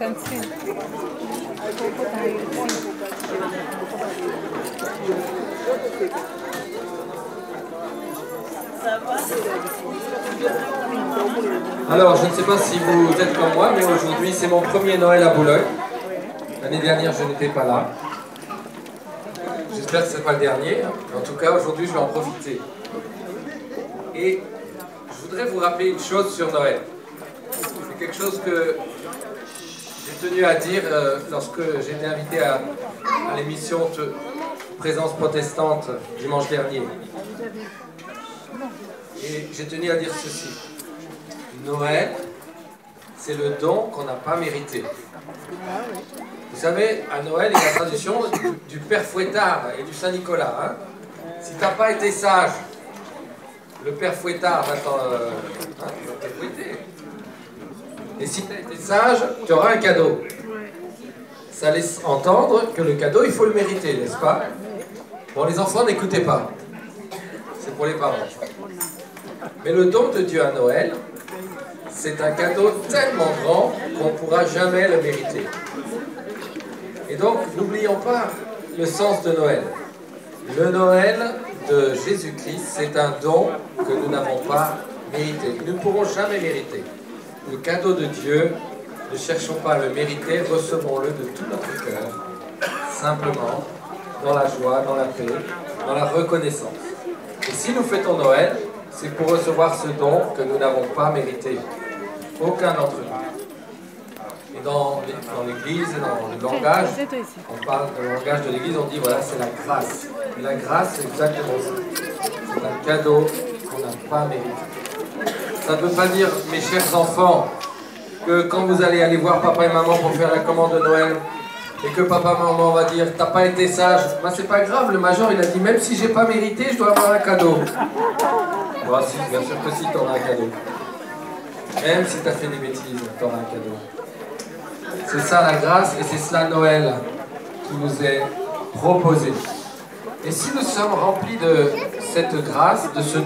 canción. Alors, je ne sais pas si vous êtes comme moi, mais aujourd'hui c'est mon premier Noël à Boulogne. L'année dernière, je n'étais pas là. J'espère que ce n'est pas le dernier. En tout cas, aujourd'hui, je vais en profiter. Et je voudrais vous rappeler une chose sur Noël. C'est quelque chose que j'ai tenu à dire lorsque j'ai été invité à l'émission Présence protestante dimanche dernier. Et j'ai tenu à dire ceci. Noël, c'est le don qu'on n'a pas mérité. Vous savez, à Noël, il y a la tradition du Père Fouettard et du Saint-Nicolas. Hein. Si tu n'as pas été sage, le Père Fouettard va te fouetter. Et si tu as été sage, tu auras un cadeau. Ça laisse entendre que le cadeau, il faut le mériter, n'est-ce pas? Bon, les enfants, n'écoutez pas. C'est pour les parents. Mais le don de Dieu à Noël, c'est un cadeau tellement grand qu'on ne pourra jamais le mériter. Et donc, n'oublions pas le sens de Noël. Le Noël de Jésus-Christ, c'est un don que nous n'avons pas mérité. Nous ne pourrons jamais mériter. Le cadeau de Dieu, ne cherchons pas à le mériter, recevons-le de tout notre cœur, simplement, dans la joie, dans la paix, dans la reconnaissance. Et si nous fêtons Noël, c'est pour recevoir ce don que nous n'avons pas mérité. Aucun d'entre nous. Et dans l'Église, dans le langage, on parle de langage de l'Église, on dit voilà, c'est la grâce. Et la grâce, c'est exactement ça. C'est un cadeau qu'on n'a pas mérité. Ça ne veut pas dire, mes chers enfants, que quand vous allez aller voir papa et maman pour faire la commande de Noël, et que papa et maman va dire t'as pas été sage, ben c'est pas grave, le major il a dit même si j'ai pas mérité, je dois avoir un cadeau. Bon, si, bien sûr que si, tu auras un cadeau. Même si tu as fait des bêtises, tu auras un cadeau. C'est ça la grâce et c'est cela Noël qui nous est proposé. Et si nous sommes remplis de cette grâce, de ce don,